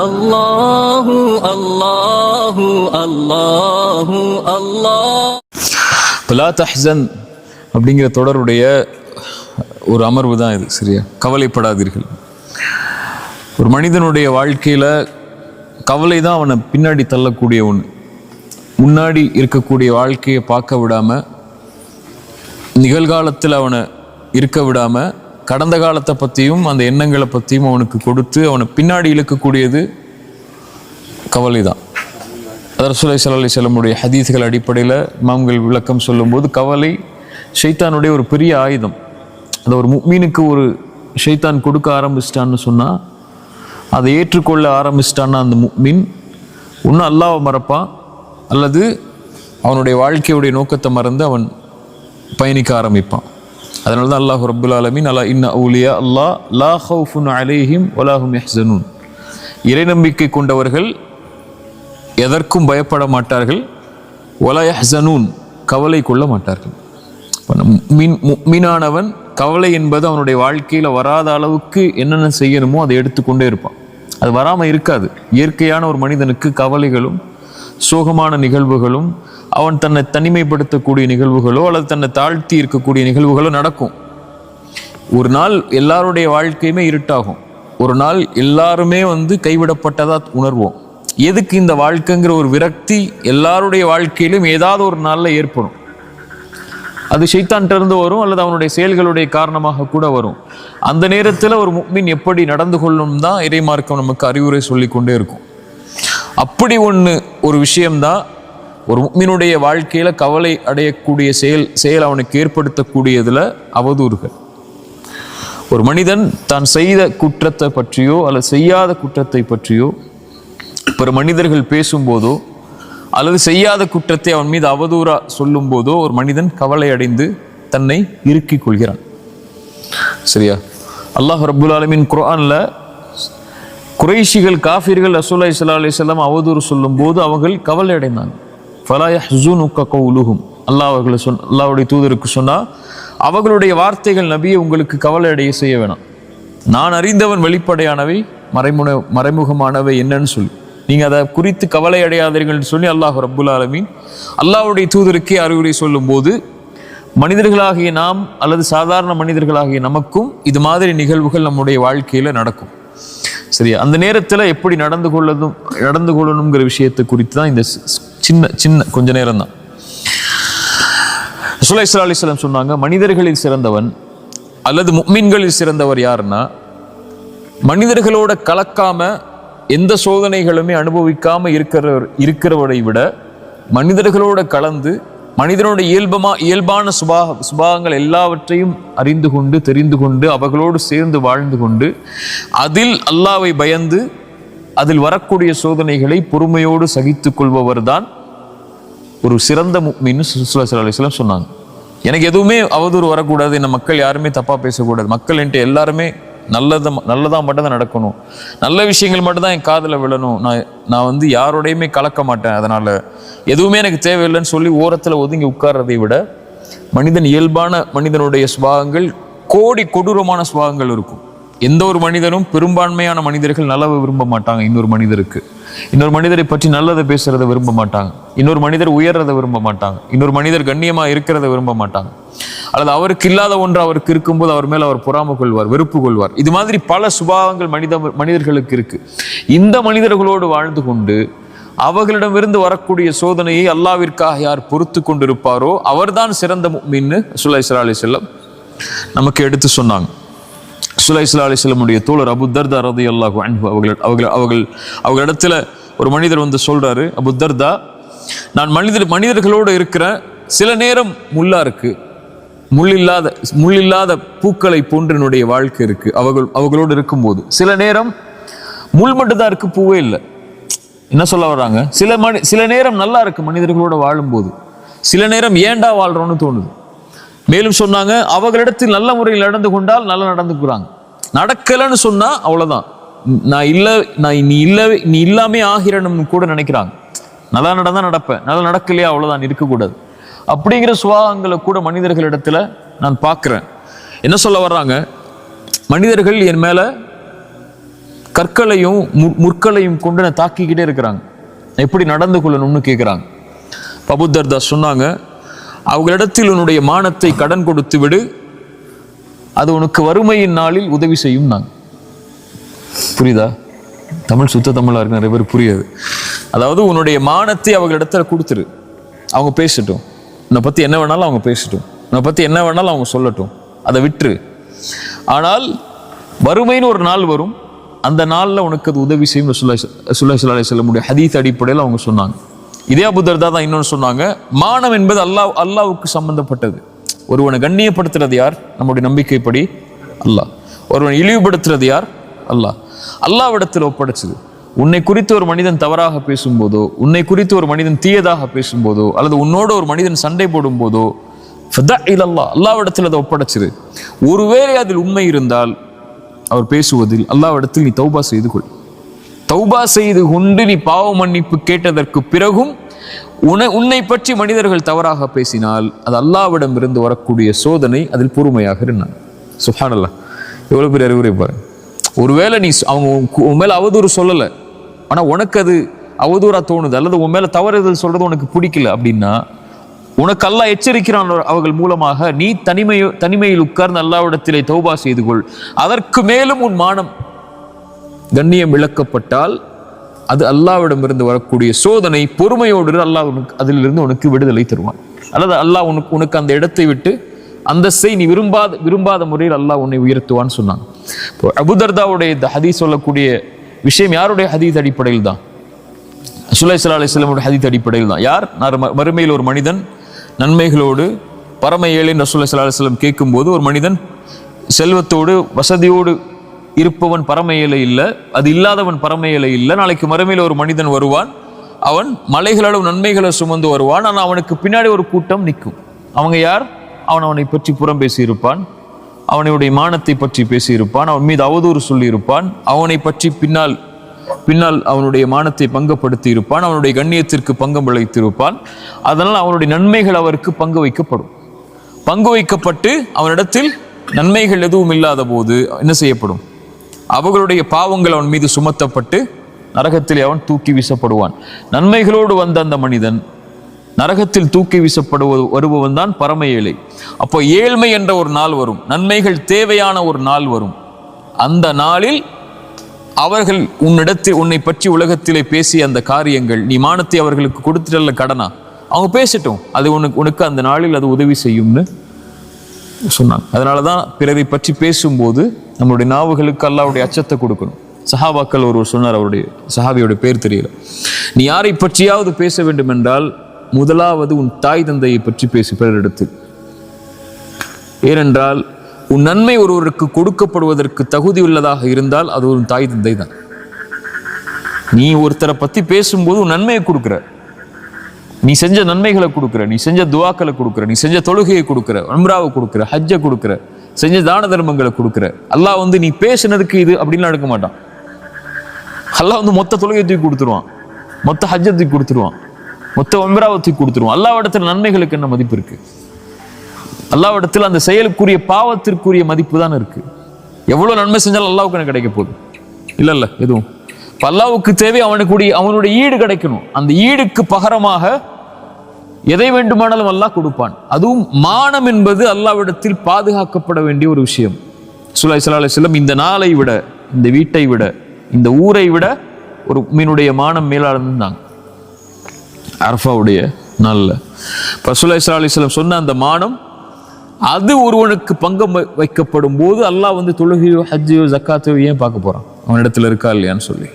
அல்லாஹு அல்லாஹு அல்லாஹு அல்லாஹ். லா தஹ்சன் அப்படிங்கிற தொடருடைய ஒரு அமர்வு தான் இது. சரியா? கவலைப்படாதீர்கள். ஒரு மனிதனுடைய வாழ்க்கையில கவலை தான் அவனை பின்னாடி தள்ளக்கூடிய ஒன்று. முன்னாடி இருக்கக்கூடிய வாழ்க்கையை பார்க்க விடாம, நிகழ்காலத்தில் அவனை இருக்க விடாம, கடந்த காலத்தை பற்றியும் அந்த எண்ணங்களை பற்றியும் அவனுக்கு கொடுத்து அவனை பின்னாடி இழுக்கக்கூடியது கவலை தான். ரசூலுல்லாஹி ஸல்லல்லாஹு அலைஹி வஸல்லமுடைய ஹதீஸ்கள் அடிப்படையில் இமாம்கள் விளக்கம் சொல்லும்போது, கவலை ஷைத்தானுடைய ஒரு பெரிய ஆயுதம். அதை ஒரு முஃமினுக்கு ஒரு ஷைத்தான் கொடுக்க ஆரம்பிச்சிட்டான்னு சொன்னால், அதை ஏற்றுக்கொள்ள ஆரம்பிச்சிட்டான்னா அந்த முஃமின் ஒன்று அல்லாஹ்வை மறப்பான், அல்லது அவனுடைய வாழ்க்கையுடைய நோக்கத்தை மறந்து அவன் பயணிக்க ஆரம்பிப்பான். அதனால தான் அல்லாஹ் ரப்புல் ஆலமீன் அலா இன்ன அவுலியா அல்லாஹ் லா ஹவுஃபுன் அலைஹிம் வலா ஹும் யஹ்ஸனூன், இறை நம்பிக்கை கொண்டவர்கள் எதற்கும் பயப்பட மாட்டார்கள், வலா யஹ்ஸனூன், கவலை கொள்ள மாட்டார்கள். முஃமினானவன் கவலை என்பது அவனுடைய வாழ்க்கையில் வராத அளவுக்கு என்னென்ன செய்யணுமோ அதை எடுத்துக்கொண்டே இருப்பான். அது வராமல் இருக்காது. இயற்கையான ஒரு மனிதனுக்கு கவலைகளும் சோகமான நிகழ்வுகளும், அவன் தன்னை தனிமைப்படுத்தக்கூடிய நிகழ்வுகளோ அல்லது தன்னை தாழ்த்தி இருக்கக்கூடிய நிகழ்வுகளோ நடக்கும். ஒரு நாள் எல்லாருடைய வாழ்க்கையுமே இருட்டாகும். ஒரு நாள் எல்லாருமே கைவிடப்பட்டதா உணர்வோம். எதுக்கு இந்த வாழ்க்கைங்கிற ஒரு விரக்தி எல்லாருடைய வாழ்க்கையிலும் ஏதாவது ஒரு நாளில் ஏற்படும். அது ஷைத்தான்கிட்ட இருந்து வரும், அல்லது அவனுடைய செயல்களுடைய காரணமாக கூட வரும். அந்த நேரத்தில் ஒரு முஃமின் எப்படி நடந்து கொள்ளும் தான் இறைமார்க்கம் நமக்கு அறிவுரை சொல்லி கொண்டே இருக்கும். அப்படி ஒரு விஷயம்தான் ஒரு முஃமினுடைய வாழ்க்கையில கவலை அடையக்கூடிய செயல் அவனுக்கு ஏற்படுத்தக்கூடியதுல அவதூறுகள். ஒரு மனிதன் தான் செய்த குற்றத்தை பற்றியோ அல்லது செய்யாத குற்றத்தை பற்றியோ பிற மனிதர்கள் பேசும்போதோ அல்லது செய்யாத குற்றத்தை அவன் மீது அவதூறா சொல்லும் போதோ ஒரு மனிதன் கவலை அடைந்து தன்னை இறுக்கிக் கொள்கிறான். சரியா? அல்லாஹ் ரப்புல் ஆலமீன் குர்ஆன்ல குறைஷிகள் காஃபிர்கள் ரசூலுல்லாஹி ஸல்லல்லாஹு அலைஹி வஸல்லம் அவதூறு சொல்லும் போது அவர்கள் கவலை அடைந்தாங்க. ஃபலா யஹ்ஸுனுக கவுலுஹும், அல்லாஹ்வுடைய தூதருக்கு சொன்னா, அவர்களுடைய வார்த்தைகள் நபியை உங்களுக்கு கவலை அடைய செய்ய வேணாம். நான் அறிந்தவன் வெளிப்படையானவை, மறைமுகமானவை என்னன்னு சொல்லி நீங்க அதை குறித்து கவலை அடையாதீர்கள் சொல்லி அல்லாஹ் ரப்புல் ஆலமீன் அல்லாஹ்வுடைய தூதருக்கே அறிவுரை சொல்லும் போது, மனிதர்களாகிய நாம் அல்லது சாதாரண மனிதர்களாகிய நமக்கும் இது மாதிரி நிகழ்வுகள் நம்முடைய வாழ்க்கையில நடக்கும். சரியா? அந்த நேரத்தில் எப்படி நடந்து கொள்ளணுங்கிற விஷயத்தை குறித்து தான் இந்த சின்ன கொஞ்ச நேரம் தான். ரசூலுல்லாஹி ஸல்லல்லாஹு அலைஹி வஸல்லம் சொன்னாங்க, மனிதர்களில் சிறந்தவன் அல்லது முஃமின்களில் சிறந்தவர் யாருன்னா, மனிதர்களோட கலக்காம எந்த சோதனைகளுமே அனுபவிக்காம இருக்கிறவரை விட மனிதர்களோட கலந்து மனிதனோட இயல்பான சுபாகங்கள் எல்லாவற்றையும் அறிந்து கொண்டு தெரிந்து கொண்டு அவர்களோடு சேர்ந்து வாழ்ந்து கொண்டு அதில் அல்லாஹ்வை பயந்து அதில் வரக்கூடிய சோதனைகளை பொறுமையோடு சகித்து கொள்பவர் தான் ஒரு சிறந்த முஃமின் ஸல்லல்லாஹு அலைஹி வஸல்லம் சொன்னாங்க. எனக்கு எதுவுமே அவதூறு வரக்கூடாது, இந்த மக்கள் யாருமே தப்பா பேசக்கூடாது, மக்கள் என்கிட்ட எல்லாருமே நல்லதா மட்டும் தான் நடக்கணும், நல்ல விஷயங்கள் மட்டும் தான் என் காதில் விழணும், நான் யாரோடையுமே கலக்க மாட்டேன், அதனால எதுவுமே எனக்கு தேவையில்லைன்னு சொல்லி ஓரத்தில் ஒதுங்கி உட்கார்றதை விட இயல்பான மனிதனுடைய சுபாகங்கள் கொடூரமான சுபாகங்கள் இருக்கும். எந்த ஒரு மனிதனும், பெரும்பான்மையான மனிதர்கள் நல்லவை விரும்ப மாட்டாங்க. இன்னொரு மனிதரை பற்றி நல்லதை பேசுறதை விரும்ப மாட்டாங்க. இன்னொரு மனிதர் உயர்றதை விரும்ப மாட்டாங்க. இன்னொரு மனிதர் கண்ணியமா இருக்கிறத விரும்ப மாட்டாங்க. அல்லது அவருக்கு இல்லாத ஒன்று அவருக்கு இருக்கும்போது அவர் மேல் அவர் பொறாமை கொள்வார், வெறுப்பு கொள்வார். இது மாதிரி பல சுபாவங்கள் மனிதர்களுக்கு இருக்கு. இந்த மனிதர்களோடு வாழ்ந்து கொண்டு அவர்களிடமிருந்து வரக்கூடிய சோதனையை அல்லாஹ்விற்காக யார் பொறுத்து கொண்டிருப்பாரோ அவர்தான் சிறந்த முஃமின்னு ரசூலுல்லாஹி ஸல்லல்லாஹு அலைஹி வஸல்லம் நமக்கு எடுத்து சொன்னாங்க. ரசூலுல்லாஹி ஸல்லல்லாஹு அலைஹி வஸல்லமுடைய தோழர் அபூ தர்தா ரலியல்லாஹு அன்ஹு அவர்களிடத்துல ஒரு மனிதர் சொல்றாரு, அபூ தர்தா, நான் மனிதர்களோடு இருக்கிற சில நேரம் முள்ளா இருக்கு, முள்ளில்லாத பூக்களை போன்று என்னுடைய வாழ்க்கை இருக்கு. அவர்களோடு இருக்கும்போது சில நேரம் முள் மட்டும்தான் இருக்கு, பூவே இல்லை. என்ன சொல்ல வர்றாங்க? சில நேரம் நல்லா இருக்கு மனிதர்களோட வாழும்போது, சில நேரம் ஏண்டா வாழ்றோம்னு தோணுது. மேலும் சொன்னாங்க, அவர்களிடத்தில் நல்ல முறையில் நடந்து கொண்டால் நல்லா நடந்துக்கிறாங்க, நடக்கலன்னு சொன்னா அவ்வளவுதான், நீ இல்லாமே ஆகிறன்னு கூட நினைக்கிறாங்க. நல்லா நடந்தா நடப்பேன், நல்லா நடக்கலையா அவ்வளவுதான், இருக்கக்கூடாது அப்படிங்கிற சுபாவங்களை கூட மனிதர்களிடத்துல நான் பார்க்கிறேன். என்ன சொல்ல வர்றாங்க? மனிதர்கள் என் மேல கற்களையும் முற்களையும் கொண்டு தாக்கிக்கிட்டே இருக்கிறாங்க. எப்படி நடந்து கொள்ளணும்னு கேட்குறாங்க. அபூதர்தா சொன்னாங்க, அவங்களிடத்தில் உன்னுடைய மானத்தை கடன் கொடுத்து விடு, அது உனக்கு வறுமையின் நாளில் உதவி செய்யும். நாங்க புரியுதா? தமிழ் சுத்த தமிழா இருக்கு, நிறைய பேர் புரியாது. அதாவது உன்னுடைய மானத்தை அவங்களிடத்துல கொடுத்துரு, அவங்க பேசட்டும். உன்னை பத்தி என்ன வேணாலும் அவங்க பேசட்டும், உன்னை பத்தி என்ன வேணாலும் அவங்க சொல்லட்டும், அதை விட்டுரு. ஆனால் வறுமைன்னு ஒரு நாள் வரும், அந்த நாள்ல உனக்கு அது உதவி செய்யும். ரசூலுல்லாஹி ஸல்லல்லாஹு அலைஹி வஸல்லம் ஹதீஸ் அடிப்படையில் அவங்க சொன்னாங்க. இதே அபூதர்தா தான் இன்னொன்று சொன்னாங்க, மானம் என்பது அல்லாஹ்வுக்கு சம்பந்தப்பட்டது. ஒருவனை கண்ணியப்படுத்துறது யார்? நம்முடைய நம்பிக்கைப்படி அல்லாஹ். ஒருவனை இழிவுபடுத்துறது யார்? அல்லாஹ். அல்லாஹ்விடத்தில் ஒப்படைச்சது. உன்னை குறித்து ஒரு மனிதன் தவறாக பேசும்போதோ, உன்னை குறித்து ஒரு மனிதன் தீயதாக பேசும்போதோ, அல்லது உன்னோட ஒரு மனிதன் சண்டை போடும் போதோ, அல்லாஹ்விடத்தில் அதை ஒப்படைச்சிரு. ஒருவேளை அதில் உண்மை இருந்தால் அவர் பேசுவதில் அல்லாஹ்விடத்தில் நீ தௌபா செய்து கொள். தௌபா செய்து கொண்டு நீ பாவ மன்னிப்பு கேட்டதற்கு பிறகும் உன்னை பற்றி மனிதர்கள் தவறாக பேசினால் அது அல்லாஹ்விடம் இருந்து வரக்கூடிய சோதனை, அதில் பொறுமையாக இருந்தான். சுப்ஹானல்லாஹ், எவ்வளவு பெரிய அறிவுரை பாருங்க. ஒருவேளை நீ அவங்க உன் மேல அவதூறு சொல்லலை, ஆனா உனக்கு அது அவதூறா தோணுது, அல்லது உன் மேல தவறுதல் சொல்றது உனக்கு பிடிக்கல அப்படின்னா, உனக்கு அல்லாஹ் எச்சரிக்கிறான் அவர்கள் மூலமாக, நீ தனிமையில் உட்கார்ந்து அல்லாஹ்விடத்திலே தௌபா செய்து கொள். அதற்கு மேலும் உன் மானம் கண்ணியம் இழக்கப்பட்டால் அது அல்லாஹ்விடமிருந்து வரக்கூடிய சோதனை. பொறுமையோடு அல்லாஹ் அதிலிருந்து உனக்கு விடுதலை தருவான். அல்லது அல்லாஹ் உனக்கு அந்த இடத்தை விட்டு அந்தஸ்தை நீ விரும்பாத முறையில் அல்லாஹ் உன்னை உயர்த்துவான்னு சொன்னாங்க. இப்போ அபூதர்தாவுடைய இந்த ஹதீஸ் சொல்லக்கூடிய விஷயம் யாருடைய ஹதீஸ் அடிப்படையில் தான்? ரசூலுல்லாஹி ஸல்லல்லாஹு அலைஹி வஸல்லம் ஹதீஸ் அடிப்படையில் தான். யார்? மறுமையில் ஒரு மனிதன் நன்மைகளோடு பரம ஏழைன்னு ரசூலுல்லாஹி ஸல்லல்லாஹு அலைஹி வஸல்லம் கேட்கும்போது, ஒரு மனிதன் செல்வத்தோடு வசதியோடு இருப்பவன் பரம ஏழை இல்லை, அது இல்லாதவன் பரம ஏழை இல்லை. நாளைக்கு மறுமையில் ஒரு மனிதன் வருவான், அவன் மலைகளோட நன்மைகளை சுமந்து வருவான், ஆனால் அவனுக்கு பின்னாடி ஒரு கூட்டம் நிற்கும். அவங்க யார்? அவனை பற்றி புறம் பேசியிருப்பான், அவனுடைய மானத்தை பற்றி பேசியிருப்பான், அவன் மீது அவதூறு சொல்லியிருப்பான், அவனை பற்றி பின்னால் அவனுடைய மானத்தை பங்கப்படுத்தி இருப்பான், அவனுடைய கண்ணியத்திற்கு பங்கம் விளைத்திருப்பான். அதனால் அவனுடைய நன்மைகள் அவருக்கு பங்கு வைக்கப்பட்டு அவனிடத்தில் நன்மைகள் எதுவும் இல்லாத போது என்ன செய்யப்படும்? அவர்களுடைய பாவங்கள் அவன் மீது சுமத்தப்பட்டு நரகத்தில் அவன் தூக்கி வீசப்படுவான். நன்மைகளோடு வந்த அந்த மனிதன் நரகத்தில் தூக்கி வருபவன் தான் பரம ஏழை. அப்போ ஏழ்மை என்ற ஒரு நாள் வரும், நன்மைகள் தேவையான ஒரு நாள் வரும். அந்த நாளில் அவர்கள் உன்னை பற்றி உலகத்திலே பேசிய அந்த காரியங்கள், நீ மானத்தை அவர்களுக்கு கொடுத்துட்டல்ல கடனா, அவங்க பேசட்டும், அது உனக்கு அந்த நாளில் அது உதவி செய்யும்னு சொன்னாங்க. அதனாலதான் பிறரை பற்றி பேசும்போது நம்மளுடைய நாவுகளுக்கு அல்லாஹ்வுடைய அச்சத்தை கொடுக்கணும். சஹாபாக்கள் ஒருவர் சொன்னார், அவருடைய சஹாபியோடைய பேர் தெரியல, நீ யாரை பற்றியாவது பேச வேண்டும் என்றால் முதலாவது உன் தாய் தந்தையை பற்றி பேசு பிறரிடத்தில். ஏனென்றால் உன் நன்மை ஒருவருக்கு கொடுக்கப்படுவதற்கு தகுதி உள்ளதாக இருந்தால் அது ஒரு தாய் தந்தை தான். நீ ஒருத்தரை பத்தி பேசும்போது உன் நன்மையை கொடுக்குற, நீ செஞ்ச நன்மைகளை கொடுக்குற, நீ செஞ்ச துவாக்களை கொடுக்குற, நீ செஞ்ச தொழுகையை கொடுக்குற, உம்ராவை கொடுக்குற, ஹஜ்ஜை கொடுக்குற, செஞ்ச தான தர்மங்களை கொடுக்குற. அல்லாஹ் நீ பேசுனதுக்கு இது அப்படின்னு எடுக்க மாட்டான். அல்லாஹ் மொத்த தொழுகையை தூக்கி கொடுத்துருவான், மொத்த ஹஜ்ஜை தூக்கி கொடுத்துருவான், மொத்த உம்ராவை தூக்கி கொடுத்துருவான். அல்லாஹ்விடத்தில் நன்மைகளுக்கு என்ன மதிப்பு இருக்கு? அல்லாஹ்விடத்தில் அந்த செயலுக்குரிய பாவத்திற்குரிய மதிப்பு தான் இருக்கு. எவ்வளவு நன்மை செஞ்சாலும் அல்லாஹ்வுக்கு என்ன கிடைக்க போகுது? இல்ல எதுவும். அல்லாஹ்வுக்கு தேவை அவனுடைய ஈடு கிடைக்கணும். அந்த ஈடுக்கு பகரமாக எதை வேண்டுமானாலும் அல்லாஹ் கொடுப்பான். அதுவும் மானம் என்பது அல்லாஹ்விடத்தில் பாதுகாக்கப்பட வேண்டிய ஒரு விஷயம். ரசூலுல்லாஹி ஸல்லல்லாஹு அலைஹி வஸல்லம் இந்த நாளை விட, இந்த வீட்டை விட, இந்த ஊரை விட ஒரு மீனுடைய மானம் மேலானதுன்னாங்க அரஃபாவுடைய நாள்ல. ரசூலுல்லாஹி ஸல்லல்லாஹு அலைஹி வஸல்லம் சொன்ன அந்த மானம், அது ஒருவனுக்கு பங்கம் வைக்கப்படும் போது அல்லாஹ் தொழுகையோ ஹஜ்ஜையோ ஜக்காத்தையோ ஏன் பார்க்க போறான்? அவனிடத்துல இருக்கா இல்லையான்னு சொல்லி.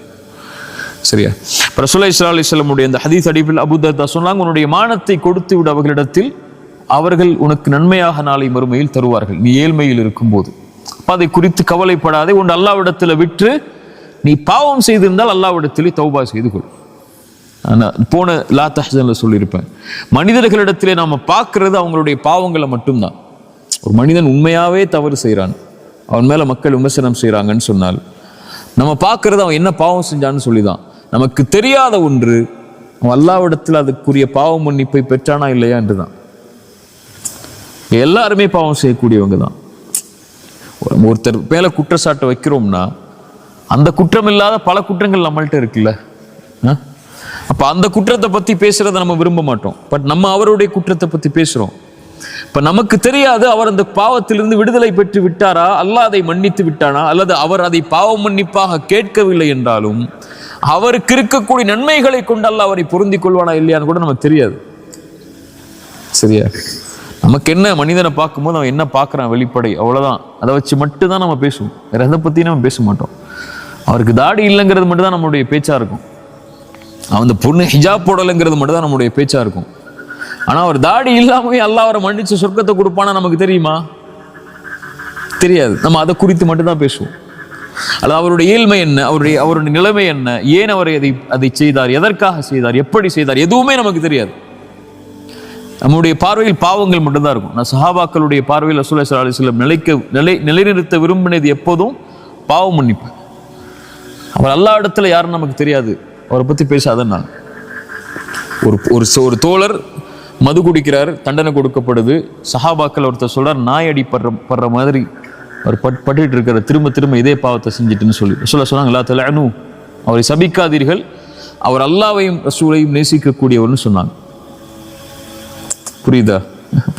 சரியா? ரசூலுல்லாஹி ஸல்லல்லாஹு அலைஹி வஸல்லம் இந்த ஹதீஸ் அடிப்பில் அபூ தர்தா சொன்னாங்க, உன்னுடைய மானத்தை கொடுத்து விடு அவர்களிடத்தில், அவர்கள் உனக்கு நன்மையாக நாளை மறுமையில் தருவார்கள் நீ ஏழ்மையில் இருக்கும்போது. அதை குறித்து கவலைப்படாதே, உன் அல்லாஹ்விடத்தில் விற்று நீ பாவம் செய்திருந்தால் அல்லாஹ்விடத்திலே தௌபா செய்து கொள். போன லா தஹ்சன்ல சொல்லியிருப்பேன், மனிதர்களிடத்திலே நாம பார்க்கறது அவங்களுடைய பாவங்களை மட்டும்தான். ஒரு மனிதன் உண்மையாவே தவறு செய்யறான், அவன் மேல மக்கள் விமர்சனம் செய்யறாங்கன்னு சொன்னால் நம்ம பார்க்கறது அவன் என்ன பாவம் செஞ்சான்னு சொல்லிதான். நமக்கு தெரியாத ஒன்று, அவன் அல்லாஹ்விடத்தில் அதுக்குரிய பாவ மன்னிப்பை பெற்றானா இல்லையா என்றுதான். எல்லாருமே பாவம் செய்யக்கூடியவங்க தான். ஒருத்தர் மேல குற்றச்சாட்டை வைக்கிறோம்னா அந்த குற்றம் இல்லாத பல குற்றங்கள் நம்மள்ட்ட இருக்குல்ல. அப்ப அந்த குற்றத்தை பத்தி பேசுறதை நம்ம விரும்ப மாட்டோம். பட் நம்ம அவருடைய குற்றத்தை பத்தி பேசுறோம். இப்ப நமக்கு தெரியாது அவர் அந்த பாவத்திலிருந்து விடுதலை பெற்று விட்டாரா, அல்லாஹ் அதை மன்னித்து விட்டானா, அல்லது அவர் அதை பாவ மன்னிப்பாக கேட்கவில்லை என்றாலும் அவருக்கு இருக்கக்கூடிய நன்மைகளை கொண்டு அல்லாஹ் அவரை பொருந்திக் கொள்வானா இல்லையான்னு கூட நமக்கு தெரியாது. சரியா? நமக்கு என்ன, மனிதனை பார்க்கும்போது அவன் என்ன பார்க்குறான் வெளிப்படை, அவ்வளோதான். அதை வச்சு மட்டும்தான் நம்ம பேசுவோம். வேற எதை பற்றியும் நம்ம பேச மாட்டோம். அவருக்கு தாடி இல்லைங்கிறது மட்டும்தான் நம்மளுடைய பேச்சாக இருக்கும். அவன் அந்த பொண்ணு ஹிஜாப் போடலைங்கிறது மட்டும்தான் நம்மளுடைய பேச்சாக இருக்கும். ஆனால் அவர் தாடி இல்லாமவே அல்லாஹ் அவரை மன்னிச்சு சொர்க்கத்தை கொடுப்பானா நமக்கு தெரியுமா? தெரியாது. நம்ம அதை குறித்து மட்டும்தான் பேசுவோம். அல்லது அவருடைய இயல்மை என்ன, அவருடைய நிலைமை என்ன, ஏன் அவர் அதை செய்தார், எதற்காக செய்தார், எப்படி செய்தார், எதுவுமே நமக்கு தெரியாது. நம்முடைய பார்வையில் பாவங்கள் மட்டும்தான் இருக்கும். நான் சஹாபாக்களுடைய பார்வையில் ரசூலுல்லாஹி ஸல்லல்லாஹு அலைஹி வஸல்லம் நிலைநிறுத்த விரும்பினது எப்போதும் பாவ மன்னிப்பு. அவர் அல்லாஹ் இடத்துல யாருன்னு நமக்கு தெரியாது, அவரை பற்றி பேசாதன்னா. ஒரு தோழர் மது குடிக்கிறார், தண்டனை கொடுக்கப்படுது. சஹாபாக்கள் ஒருத்தர் சொல்றார், நாய் அடி படுற மாதிரி அவர் பட்டுட்டு இருக்கிற, திரும்ப திரும்ப இதே பாவத்தை செஞ்சுட்டுன்னு சொல்லி சொன்னாங்க, லா தலஅனு, அவரை சபிக்காதீர்கள், அவர் அல்லாஹ்வையும் ரசூலையும் நேசிக்கக்கூடியவர்னு சொன்னாங்க. புரியுதா?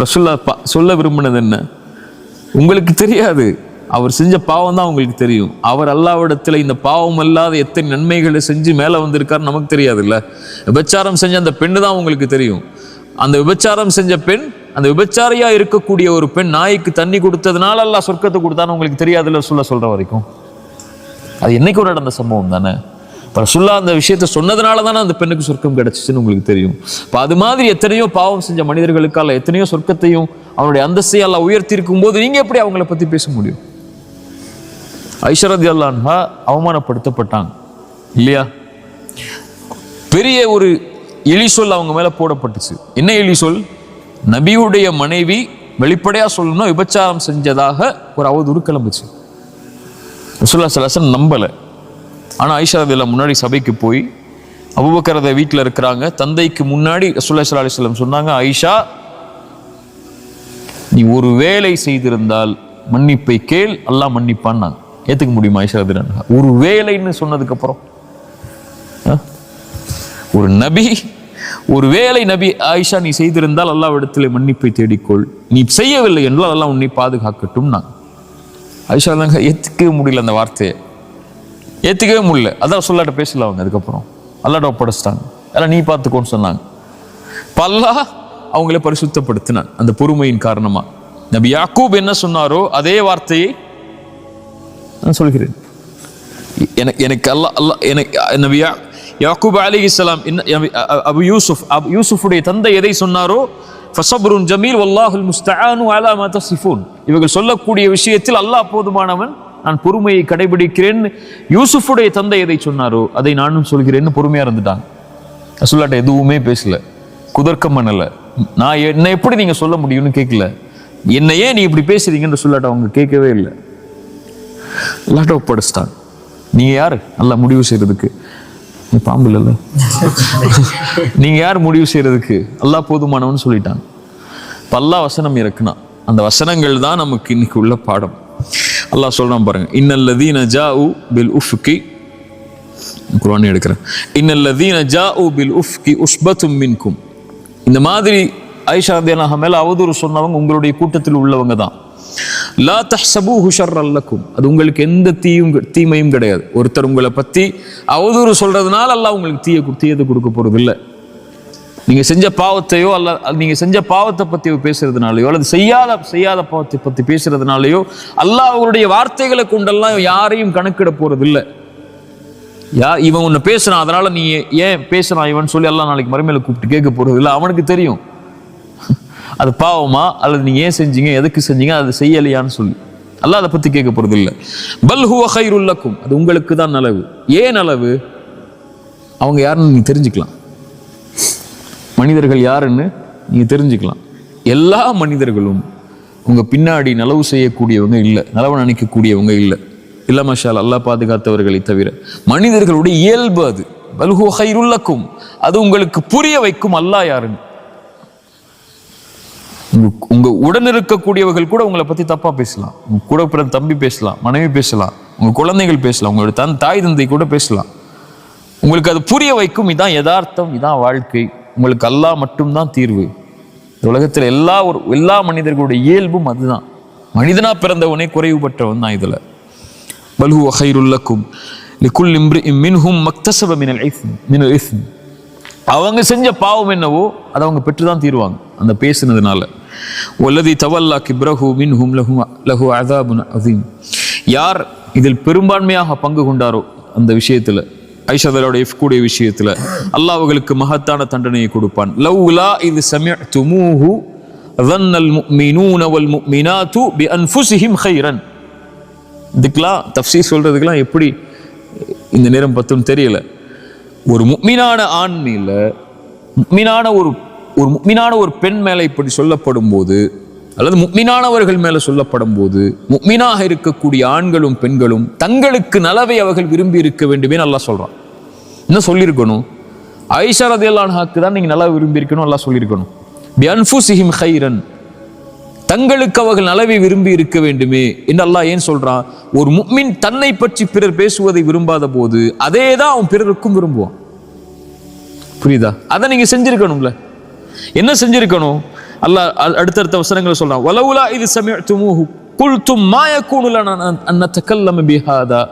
ரசூலுல்லா சொல்ல விரும்பினது என்ன? உங்களுக்கு தெரியாது, அவர் செஞ்ச பாவம் தான் உங்களுக்கு தெரியும். அவர் அல்லாஹ்விடத்தில் இந்த பாவம் அல்லாத எத்தனை நன்மைகளை செஞ்சு மேலே வந்திருக்காரு நமக்கு தெரியாது இல்ல. விபச்சாரம் செஞ்ச அந்த பெண்ணு தான் உங்களுக்கு தெரியும். அந்த விபச்சாரம் செஞ்ச பெண், அந்த விபச்சாரியா இருக்கக்கூடிய ஒரு பெண் நாய்க்கு தண்ணி கொடுத்ததுனால அல்லாஹ் சொர்க்கத்தை கொடுத்தான்னு உங்களுக்கு தெரியாதுல்ல சொல்ற வரைக்கும். அது என்னைக்கு ஒரு நடந்த சம்பவம் தானே. ரசூலுல்லாஹ் அந்த விஷயத்தை சொன்னதுனால தானே அந்த பெண்ணுக்கு சொர்க்கம் கிடைச்சிச்சுன்னு உங்களுக்கு தெரியும். இப்போ அது மாதிரி எத்தனையோ பாவம் செஞ்ச மனிதர்களுக்கால எத்தனையோ சொர்க்கத்தையும் அவனுடைய அந்தஸ்தையும் அல்லாஹ் உயர்த்தி இருக்கும் போது நீங்க எப்படி அவங்கள பத்தி பேச முடியும்? ஆயிஷா ரலியல்லாஹு அன்ஹா அவமானப்படுத்தப்பட்டாங்க இல்லையா? பெரிய ஒரு எலி சொல் அவங்க மேல போடப்பட்டுச்சு. என்ன எலி சொல்? நபியுடைய மனைவி வெளிப்படையா சொல்லணும் விபச்சாரம் செஞ்சதாக ஒரு அவதூறு கிளம்புச்சு. ரசூலுல்லாஹி ஸல்லல்லாஹு அலைஹி வஸல்லம் நம்பல. ஆனா ஆயிஷா ரலியல்லாஹு முன்னாடி சபைக்கு போய் அபூபக்கர் வீட்டில் இருக்கிறாங்க, தந்தைக்கு முன்னாடி ரசூலுல்லாஹி ஸல்லல்லாஹு அலைஹி வஸல்லம் சொன்னாங்க, ஆயிஷா நீ ஒரு வேலை செய்திருந்தால் மன்னிப்பை கேள், அல்லாஹ் மன்னிப்பான்னாங்க. ஏத்துக்க முடியுமா ஆயிஷா ரலியல்லாஹு அன்ஹா? ஒரு வேலைன்னு சொன்னதுக்கு அப்புறம் ஒரு நபி, ஒரு வேலை நபி, ஆயிஷா நீ செய்திருந்தால் அல்லாஹ்விடத்திலே மன்னிப்பை தேடிக்கொள், நீ செய்யவில்லை என்றால் அல்லாஹ் உன்னை பாதுகாக்கட்டும். நான் ஆயிஷா ஏத்துக்கவே முடியல, அந்த வார்த்தையை ஏத்துக்கவே முடியல. அதான் சொல்லாட்ட பேசல அவங்க. அதுக்கப்புறம் அல்லாஹ்ட்ட ஒப்படைச்சிட்டாங்க, அதெல்லாம் நீ பார்த்துக்கோன்னு சொன்னாங்க. இப்போ அல்லாஹ் அவங்கள பரிசுத்தப்படுத்தினான் அந்த பொறுமையின் காரணமா. நபி யாக்கூப் என்ன சொன்னாரோ அதே வார்த்தையை நான் சொல்கிறேன். எனக்கு நபி யாக்கூப் அலைஹிஸ்ஸலாம் அபு யூசுஃபுடைய தந்தை எதை சொன்னாரோ, ஃபஸப்ருன் ஜமீல் வல்லாஹுல் முஸ்தஆனு அலா மா தஸிஃபூன், இவர்கள் சொல்லக்கூடிய விஷயத்தில் அல்லாஹ் போதுமானவன், நான் பொறுமையை கடைபிடிக்கிறேன். யூசுஃபுடைய தந்தை எதை சொன்னாரோ அதை நானும் சொல்கிறேன்னு பொறுமையா இருந்துட்டாங்க. ரசூலுல்லாஹ் எதுவுமே பேசல, குதர்க்கம் பண்ணல. நான் என்ன எப்படி நீங்க சொல்ல முடியும்னு கேட்கல. என்னையே நீ இப்படி பேசுறீங்கன்னு ரசூலுல்லாஹ் அவங்க கேட்கவே இல்லை. அல்லாஹ்ட்ட ஒப்படைச்சிட்டாங்க. நீங்க யாரு அல்லாஹ் முடிவு செய்யறதுக்கு? பாம்பு இல்ல, நீங்க யார் முடிவு செய்யறதுக்கு? அல்லாஹ் போதுமானவன் சொல்லிட்டாங்க. இப்ப அல்லாஹ் வசனம் இறக்குனா அந்த வசனங்கள் தான் நமக்கு இன்னைக்கு உள்ள பாடம். அல்லாஹ் சொல்றான் பாருங்க, இன்னல்லதீன ஜாஉ பில் உஃப்கி, குர்ஆன் எடுக்கிறேன், இன்னல்லதீன ஜாஉ பில் உஃப்கி உஸ்பத்தும் மின்கும். இந்த மாதிரி ஆயிஷா ரலியல்லாஹு அன்ஹா மேல அவதூறு சொன்னவங்க உங்களுடைய கூட்டத்தில் உள்ளவங்க தான். லா தஹ்சபூஹு ஷர்ரன் லக்கும், அது உங்களுக்கு எந்த தீமையும் கிடையாது. ஒருத்தர் உங்களை பத்தி அவதூறு சொல்றதுனால அல்லாஹ் உங்களுக்கு தீயது கொடுக்க போறது இல்லை. நீங்க செஞ்ச பாவத்தையோ அல்ல நீங்க செஞ்ச பாவத்தை பத்தி பேசுறதுனாலயோ அல்லது செய்யாத பாவத்தை பத்தி பேசுறதுனாலயோ அல்லாஹ் அவருடைய வார்த்தைகளை கொண்டெல்லாம் யாரையும் கணக்கிட போறது இல்லை. இவன் உன்னை பேசுறான் அதனால நீ ஏன் பேசுறான் இவன் சொல்லி அல்லாஹ் நாளைக்கு மறுமையில கூப்பிட்டு கேட்க போறது இல்லை. அவனுக்கு தெரியும் அது பாவமா அல்லது நீங்க ஏன் செஞ்சீங்க, எதுக்கு செஞ்சீங்க, அது செய்யலையான்னு சொல்லி அல்லாஹ் அதை பத்தி கேட்க போறது இல்லை. பல் ஹுவ கைருல் லக்கும், அது உங்களுக்கு தான் நலவு. ஏன் நலவு? அவங்க யாருன்னு நீங்க தெரிஞ்சுக்கலாம். மனிதர்கள் யாருன்னு நீங்க தெரிஞ்சுக்கலாம். எல்லா மனிதர்களும் உங்க பின்னாடி நலவு செய்யக்கூடியவங்க இல்லை, நலவு நினைக்கக்கூடியவங்க இல்லை. இல்ல மாஷா அல்லாஹ் பாதுகாத்தவர்களை தவிர. மனிதர்களுடைய இயல்பு அது. பல் ஹுவ கைருல் லக்கும், அது உங்களுக்கு புரிய வைக்கும் அல்லாஹ் யாருன்னு. உங்க உடன் இருக்கக்கூடியவர்கள் கூட உங்களை பத்தி தப்பா பேசலாம். உங்க கூட பிறந்த தம்பி பேசலாம், மனைவி பேசலாம், உங்க குழந்தைகள் பேசலாம், உங்களோட தாய் தந்தை கூட பேசலாம். உங்களுக்கு அது புரிய வைக்கும். இதான் யதார்த்தம், இதான் வாழ்க்கை. உங்களுக்கு அல்லாஹ் மட்டும்தான் தீர்வு. உலகத்தில் எல்லா மனிதர்களுடைய இயல்பும் அதுதான். மனிதனா பிறந்தவனே குறைவுபட்டவன் தான். இதுல பல் ஹுவ கைருல் லக்கும் லிகுல்லி இம்ரிஇம் மின்ஹும் மக்தஸப மினல் இஸ்ம். அவங்க செஞ்ச பாவம் என்னவோ அதை அவங்க பெற்றுதான் தீருவாங்க அந்த பேசுனதுனால. வல்லதி தவல்லா கிப்ரஹு மின்ஹும் லஹு அஸாபுன் அஸீம். யார் இதில் பெரும்பான்மையாக பங்கு கொண்டாரோ அந்த விஷயத்துல, ஐஷாவோட கூடிய விஷயத்துல, அல்லாஹ் அவர்களுக்கு மகத்தான தண்டனையை கொடுப்பான். லவ்லா இது சமிஅதுமூஹு ظنல் முஃமினூன வல் முஃமினாத்து பிஅன்ஃபுஸிஹிம் கைரன். இதுக்கெல்லாம் தஃப்சீர் சொல்றதுக்கெல்லாம் எப்படி இந்த நேரம் பத்தும் தெரியல. ஒரு முஃமினான ஆண் மேல, முஃமினான ஒரு பெண் மேல இப்படி சொல்லப்படும் போது, அல்லது முஃமினானவர்கள் மேல சொல்லப்படும் போது, முஃமினாக இருக்கக்கூடிய ஆண்களும் பெண்களும் தங்களுக்கு நலவை அவர்கள் விரும்பி இருக்க வேண்டுமே அல்லாஹ் சொல்றான். என்ன சொல்லியிருக்கணும்? ஆயிஷா ரலியல்லாஹு அன்ஹாக்கு தான் நீங்க நலவை விரும்பி இருக்கணும் அல்லாஹ் சொல்லியிருக்கணும். பிஅன்ஃபுஸிஹிம் கைரன், தங்களுக்கு அவர்கள் நலவை விரும்பி இருக்க வேண்டுமே என்று அல்லாஹ் ஏன் சொல்றான்? ஒரு முஃமின் தன்னை பற்றி பிறர் பேசுவதை விரும்பாத போது அதே தான் அவன் பிறருக்கும் விரும்புவான். புரியுதா? அதை நீங்க செஞ்சிருக்கணும்ல. என்ன செஞ்சிருக்கணும்? அல்லாஹ் அடுத்தடுத்த வசனங்களை சொல்றான். வலவுலா இது சமிஅதுமூஹு குல்தும் மா யகூனு லனா அன் நதகல்லம பிஹாதா.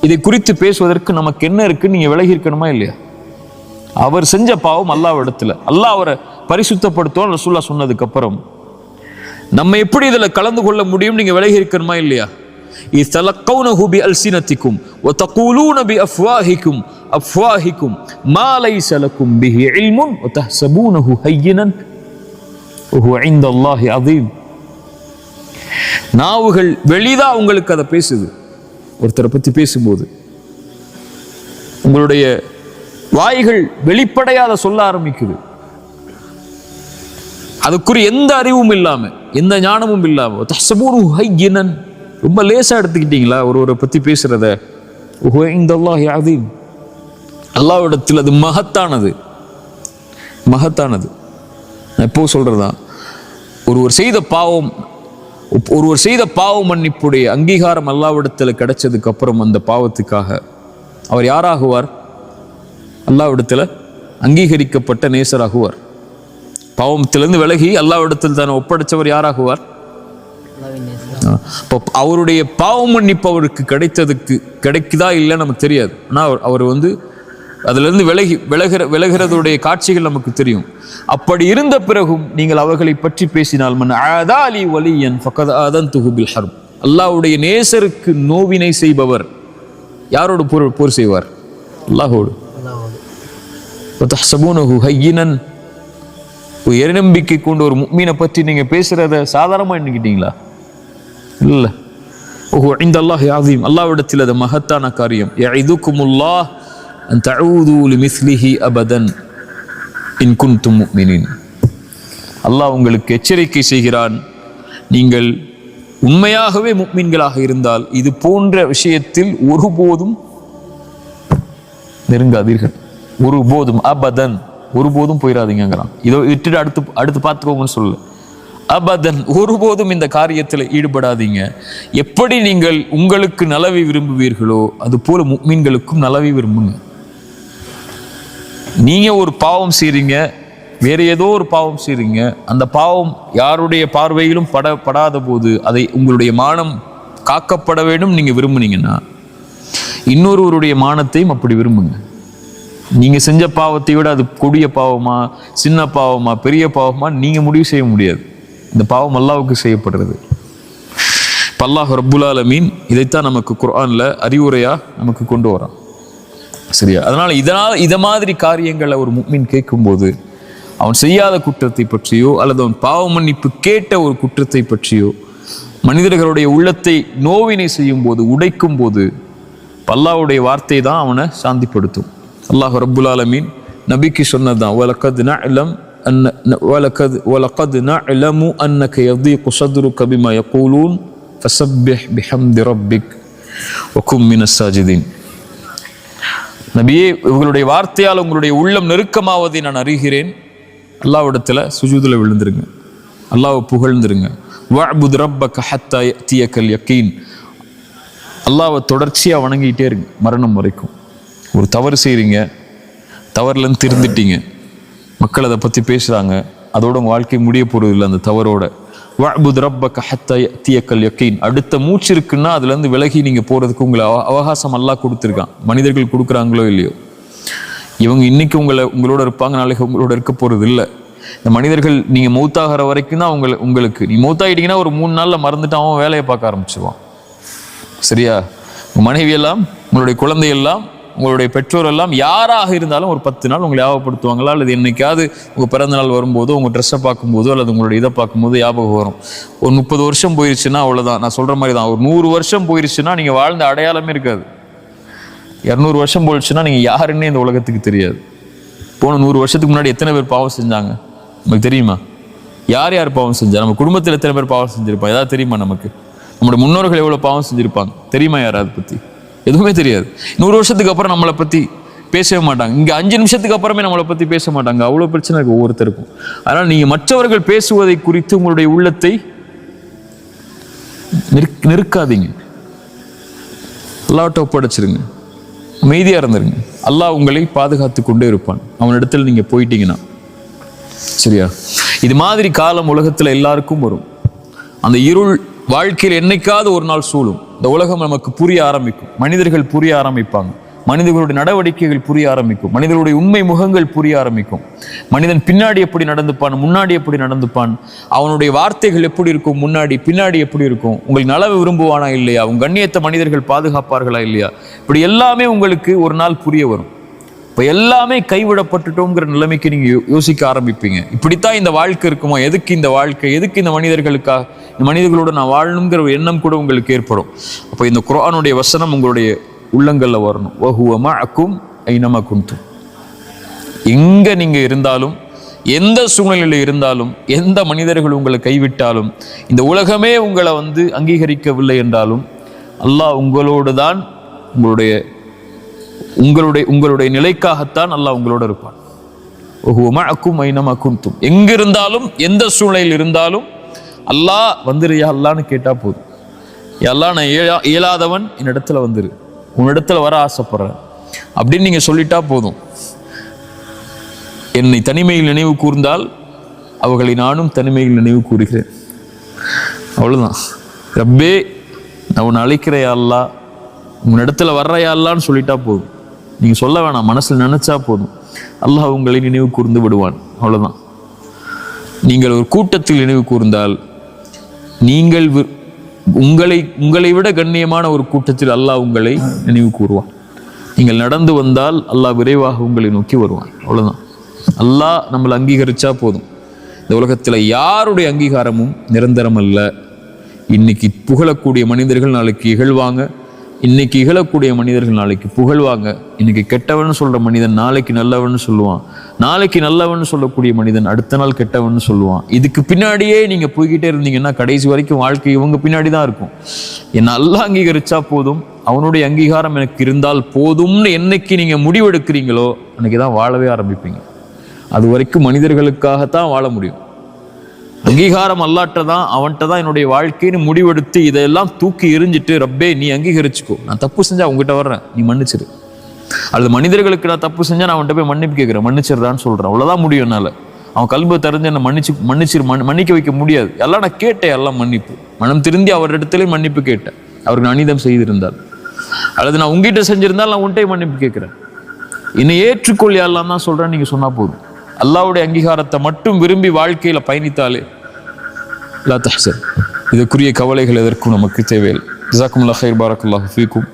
இதை குறித்து பேசுவதற்கு நமக்கு என்ன இருக்கு? நீங்க விலகி இருக்கணுமா இல்லையா? அவர் செஞ்ச பாவம் அல்லாஹ் இடத்துல, அல்லாஹ் அவரை பரிசுத்தப்படுத்தும் ரசூலுல்லாஹ் சொன்னதுக்கு அப்புறம் நம்ம எப்படி இதுல கலந்து கொள்ள முடியும்? நீங்க விலகி இருக்கணுமா இல்லையா? இத்தலக்கௌனஹு பிஅல்சினதிக்கும் வதகூலூன பிஅஃவாஹிக்கும் அஃப்வாஹிக்கும் மா லைஸ லக்கும் பிஹி இல்முன் வதஹ்சபூனஹு ஹய்யினன் வஹுவ இன்தல்லாஹி அஸீம். நாவுகள் வெளிதா உங்களுக்கு அதை பேசுது. ஒருத்தரை பத்தி பேசும்போது உங்களுடைய வாய்கள் வெளிப்படையாத சொல்ல ஆரம்பிக்குது. அதுக்குரிய எந்த அறிவும் இல்லாம, எந்த ஞானமும் இல்லாம, தஹ்சபூனஹு ஹய்யினன், ரொம்ப லேசா எடுத்துக்கிட்டீங்களா ஒருவரை பத்தி பேசுறத? வஹுவ இன்தல்லாஹி அஸீம், அல்லாஹ்விடத்தில் அது மகத்தானது. நான் எப்போ சொல்றதா, ஒருவர் செய்த பாவம் மன்னிப்புடைய அங்கீகாரம் அல்லாஹ்விடத்தில் கிடைச்சதுக்கு அப்புறம் அந்த பாவத்துக்காக அவர் யாராகுவார்? அல்லாஹ்விடத்தில் அங்கீகரிக்கப்பட்ட நேசராகுவார். பாவத்திலிருந்து விலகி அல்லாஹ்விடத்தில் தான் ஒப்படைச்சவர் யாராகுவார்? அவருடைய பாவம் மன்னிப்பு அவருக்கு கிடைக்குதா இல்லை நமக்கு தெரியாது. ஆனால் அவர் அதுல இருந்து விலகிறதுடைய காட்சிகள் நமக்கு தெரியும். அப்படி இருந்த பிறகும் நீங்கள் அவர்களை பற்றி பேசினால், மன் ஆதாலி வலியன் ஃபகத் ஆதன்துஹு பில் ஹர்ப், அல்லாஹ்வுடைய நேசருக்கு நோவினை செய்பவர் யாரோடு போர் செய்வார்? அல்லாஹ்வோடு. வதஹ்சபூனஹு ஹய்யினன், இறைநம்பிக்கை கொண்டு ஒரு முஃமினை பற்றி நீங்க பேசுறத சாதாரணமா எண்ணிக்கிட்டீங்களா? இல்ல. வஹுவ இன்தல்லாஹி அஸீம், அல்லாஹ்விடத்தில் அது மகத்தான காரியம். யஇதுகுமுல்லாஹ் அன் தஊது லிமிஸ்லிஹி அபதன் இன் குன்தும் முஃமினீன். அல்லாஹ் உங்களுக்கு எச்சரிக்கை செய்கிறான், நீங்கள் உண்மையாகவே முஃமின்களாக இருந்தால் இது போன்ற விஷயத்தில் ஒருபோதும் நெருங்காதீர்கள். ஒருபோதும், அபதன், ஒருபோதும் போயிடாதீங்கிறான். இதோ இட்டு அடுத்து பார்த்துக்கோங்கன்னு சொல்லு. அபதன், ஒருபோதும் இந்த காரியத்தில் ஈடுபடாதீங்க. எப்படி நீங்கள் உங்களுக்கு நலவை விரும்புவீர்களோ அது போல முஃமின்களுக்கும் நலவை விரும்புங்க. நீங்க ஒரு பாவம் செய்றீங்க, வேற ஏதோ ஒரு பாவம் செய்றீங்க, அந்த பாவம் யாருடைய பார்வையிலும் படாத போது அதை உங்களுடைய மானம் காக்கப்பட வேண்டும் நீங்க விரும்புனீங்கன்னா, இன்னொருவருடைய மானத்தையும் அப்படி விரும்புங்க. நீங்க செஞ்ச பாவத்தை விட அது கொடிய பாவமா, சின்ன பாவமா, பெரிய பாவமா நீங்க முடிவு செய்ய முடியாது. இந்த பாவம் அல்லாஹ்வுக்கு செய்யப்படுறது. அல்லாஹ் ரப்புல் ஆலமீன் இதைத்தான் நமக்கு குர்ஆன்ல அறிவுரையா நமக்கு கொண்டு வரான். சரியா? அதனால இத மாதிரி காரியங்களை ஒரு முஃமின் கேட்கும்போது அவன் செய்யாத குற்றத்தை பற்றியோ அல்லது அவன் பாவ மன்னிப்பு கேட்ட ஒரு குற்றத்தை பற்றியோ மனிதர்களுடைய உள்ளத்தை நோவினை செய்யும் போது, உடைக்கும் போது அல்லாஹ்வுடைய வார்த்தை தான் அவனை சாந்திப்படுத்தும். அல்லாஹ் ரப்புல் ஆலமீன் நபிக்கு சொன்னதுதான், வலகத் நஅலமு அன்னக யதீகு ஸத்ருக பிமா யகூலூன் ஃபஸப்பிஹ் பிஹம்தி ரப்பிக் வகும் மினஸ் சாஜிதீன். நபியே, இவங்களுடைய வார்த்தையால் உங்களுடைய உள்ளம் நெருக்கமாவதை நான் அறிகிறேன். அல்லாஹ்விடத்தில் சுஜூதுல விழுந்துருங்க. அல்லாஹ்வை புகழ்ந்துருங்க. வஅ்புத் ரப்பக ஹத்தா யஅதியகல் யகீன். அல்லாஹ்வை தொடர்ச்சியா வணங்கிட்டே இருங்க மரணம் வரைக்கும். ஒரு தவறு செய்றீங்க, தவறுலேருந்து திருந்துட்டீங்க, மக்கள் அதை பற்றி பேசுகிறாங்க, அதோட உங்கள் வாழ்க்கை முடிய போகிறது இல்லை அந்த தவறோட. வஅ்புத் ரப்பக ஹத்தா யஅதியகல் யகீன். அடுத்த மூச்சு இருக்குன்னா அதுலேருந்து விலகி நீங்கள் போகிறதுக்கு உங்களை அவகாசம் அல்லாஹ் கொடுத்துருக்கான். மனிதர்கள் கொடுக்குறாங்களோ இல்லையோ, இவங்க இன்னைக்கு உங்களோட இருப்பாங்க, நாளைக்கு உங்களோட இருக்க போகிறது இல்லை. இந்த மனிதர்கள் நீங்கள் மௌத்தாகிற வரைக்கும் தான் உங்களுக்கு நீ மௌத்தாகிட்டீங்கன்னா ஒரு 3 நாளில் மறந்துட்டு அவன் வேலையை பார்க்க ஆரம்பிச்சிருவான். சரியா? உங்கள் மனைவி எல்லாம், உங்களுடைய குழந்தை எல்லாம், உங்களுடைய பெற்றோர் எல்லாம் யாராக இருந்தாலும் ஒரு 10 நாள் உங்களை ஞாபகப்படுத்துவாங்களா, அல்லது என்னைக்காவது உங்கள் பிறந்த நாள் வரும்போதோ உங்கள் ட்ரெஸ்ஸை பார்க்கும்போதோ அல்லது உங்களுடைய இதை பார்க்கும்போது ஞாபகம் வரும். ஒரு 30 வருஷம் போயிடுச்சுன்னா அவ்வளோதான். நான் சொல்கிற மாதிரி தான். ஒரு 100 வருஷம் போயிடுச்சுன்னா நீங்கள் வாழ்ந்த அடையாளமே இருக்காது. 200 வருஷம் போயிடுச்சுன்னா நீங்கள் யாருன்னே இந்த உலகத்துக்கு தெரியாது. போன 100 வருஷத்துக்கு முன்னாடி எத்தனை பேர் பாவம் செஞ்சாங்க நமக்கு தெரியுமா? யார் யார் பாவம் செஞ்சா? நம்ம குடும்பத்தில் எத்தனை பேர் பாவம் செஞ்சிருப்பாங்க ஏதாவது தெரியுமா? நமக்கு நம்முடைய முன்னோர்கள் எவ்வளோ பாவம் செஞ்சுருப்பாங்க தெரியுமா? யார் அதை பற்றி? எதுவுமே தெரியாது. 100 வருஷத்துக்கு அப்புறம் நம்மளை பற்றி பேசவே மாட்டாங்க. இங்கே 5 நிமிஷத்துக்கு அப்புறமே நம்மளை பற்றி பேச மாட்டாங்க. அவ்வளோ பிரச்சனை இருக்குது ஒவ்வொருத்தருக்கும். அதனால் நீங்கள் மற்றவர்கள் பேசுவதை குறித்து உங்களுடைய உள்ளத்தை நெருக்காதீங்க. அல்லாஹ்விட்ட ஒப்படைச்சிருங்க, அமைதியாக இருந்துருங்க. அல்லாஹ் உங்களை பாதுகாத்து கொண்டே இருப்பான் அவனிடத்தில் நீங்கள் போயிட்டீங்கன்னா. சரியா? இது மாதிரி காலம் உலகத்தில் எல்லாருக்கும் வரும். அந்த இருள் வாழ்க்கையில் என்னைக்காவது ஒரு நாள் சூழும். இந்த உலகம் நமக்கு புரிய ஆரம்பிக்கும், மனிதர்கள் புரிய ஆரம்பிப்பாங்க, மனிதர்களுடைய நடவடிக்கைகள் புரிய ஆரம்பிக்கும், மனிதர்களுடைய உண்மை முகங்கள் புரிய ஆரம்பிக்கும். மனிதன் பின்னாடி எப்படி நடந்துப்பான், முன்னாடி எப்படி நடந்துப்பான், அவனுடைய வார்த்தைகள் எப்படி இருக்கும், முன்னாடி பின்னாடி எப்படி இருக்கும், உங்களுக்கு நலவு விரும்புவானா இல்லையா, உங்க கண்ணியத்தை மனிதர்கள் பாதுகாப்பார்களா இல்லையா, இப்படி எல்லாமே உங்களுக்கு ஒரு நாள் புரிய வரும். இப்போ எல்லாமே கைவிடப்பட்டுட்டோங்கிற நிலைமைக்கு நீங்க யோசிக்க ஆரம்பிப்பீங்க. இப்படித்தான் இந்த வாழ்க்கை இருக்குமா, எதுக்கு இந்த வாழ்க்கை, எதுக்கு இந்த மனிதர்களுக்காக, இந்த மனிதர்களோட நான் வாழணுங்கிற ஒரு எண்ணம் கூட உங்களுக்கு ஏற்படும். அப்போ இந்த குர்ஆனுடைய வசனம் உங்களுடைய உள்ளங்கள்ல வரணும். வஹுவ மஅக்கும் ஐனமா குன்தும். எங்க நீங்க இருந்தாலும், எந்த சூழ்நிலையில் இருந்தாலும், எந்த மனிதர்கள் உங்களை கைவிட்டாலும், இந்த உலகமே உங்களை அங்கீகரிக்கவில்லை என்றாலும், அல்லாஹ் உங்களோடு தான், உங்களுடைய நிலைக்காகத்தான் அல்லாஹ் உங்களோட இருப்பான். வஹுவ மஅக்கும் ஐனமா குன்தும். எங்க இருந்தாலும், எந்த சூழ்நிலையில் இருந்தாலும் அல்லாஹ் வந்துரு யா அல்லான்னு கேட்டா போதும். யா அல்லாஹ் நான் இயலாதவன், என்னிடத்துல வந்துரு, உன்னிடத்துல வர ஆசைப்படுறேன் அப்படின்னு நீங்க சொல்லிட்டா போதும். என்னை தனிமையில் நினைவு கூர்ந்தால் அவர்களை நானும் தனிமையில் நினைவு கூறுகிறேன். அவ்வளவுதான். ரப்பே நான் உன்னை அழைக்கிறையா அல்லாஹ், உன்னிடத்துல வர்றையா அல்லான்னு சொல்லிட்டா போதும். நீங்க சொல்ல வேணாம், மனசில் நினைச்சா போதும், அல்லாஹ் உங்களை நினைவு கூர்ந்து விடுவான். அவ்வளவுதான். நீங்கள் ஒரு கூட்டத்தில் நினைவு கூர்ந்தால், நீங்கள் உங்களை விட கண்ணியமான ஒரு கூட்டத்தில் அல்லாஹ் உங்களை நினைவு கூறுவான். நீங்கள் நடந்து வந்தால் அல்லாஹ் விரைவாக உங்களை நோக்கி வருவான். அவ்வளவுதான். அல்லாஹ் நம்மளை அங்கீகரிச்சா போதும். இந்த உலகத்தில் யாருடைய அங்கீகாரமும் நிரந்தரம் அல்ல. இன்னைக்கு புகழக்கூடிய மனிதர்கள் நாளைக்கு இகழ்வாங்க, இன்னைக்கு இகழக்கூடிய மனிதர்கள் நாளைக்கு புகழ்வாங்க. இன்னைக்கு கெட்டவன் சொல்ற மனிதன் நாளைக்கு நல்லவன் சொல்லுவான், நாளைக்கு நல்லவன் சொல்லக்கூடிய மனிதன் அடுத்த நாள் கெட்டவன் சொல்லுவான். இதுக்கு பின்னாடியே நீங்க போய்கிட்டே இருந்தீங்கன்னா கடைசி வரைக்கும் வாழ்க்கை இவங்க பின்னாடி தான் இருக்கும். என்ன அல்லாஹ் அங்கீகரிச்சா போதும், அவனுடைய அங்கீகாரம் எனக்கு இருந்தால் போதும்னு என்னைக்கு நீங்க முடிவெடுக்கிறீங்களோ அன்னைக்கு தான் வாழவே ஆரம்பிப்பீங்க. அது வரைக்கும் மனிதர்களுக்காகத்தான் வாழ முடியும். அங்கீகாரம் அல்லாட்ட தான், அவன்கிட்ட தான் என்னுடைய வாழ்க்கைன்னு முடிவெடுத்து இதெல்லாம் தூக்கி எறிஞ்சிட்டு, ரப்பே நீ அங்கீகரிச்சுக்கோ, நான் தப்பு செஞ்சா உங்ககிட்ட வர்றேன், நீ மன்னிச்சிரு. அல்லது மனிதர்களுக்கு நான் தப்பு செஞ்சா நான் அவன்கிட்ட போய் மன்னிப்பு கேட்கிறேன், மன்னிச்சிருதான்னு சொல்றேன். அவ்வளவுதான் முடியும் என்னால. அவன் கல்பை தெரிஞ்சு என்னை மன்னிக்க வைக்க முடியாது. எல்லாம் நான் கேட்டேன், எல்லாம் மன்னிப்பு, மனம் திருந்தி அவர் இடத்துல மன்னிப்பு கேட்டேன், அவருக்கு நான் அநீதம் செய்திருந்தால், அல்லது நான் உங்ககிட்ட செஞ்சிருந்தால் நான் உன்கிட்ட மன்னிப்பு கேட்கிறேன். என்னை ஏற்றுக்கொள் எல்லாம் தான் சொல்றேன் நீங்க சொன்னா போதும். அல்லாஹ்வுடைய அங்கீகாரத்தை மட்டும் விரும்பி வாழ்க்கையில பயணித்தாலே லா தஹ்சன். இதுக்குரிய கவலைகள் எதற்கும் நமக்கு தேவையில்லை. ஜஸாக்குமுல்லாஹ் கைர், பாரக்கல்லாஹு ஃபீக்கும்.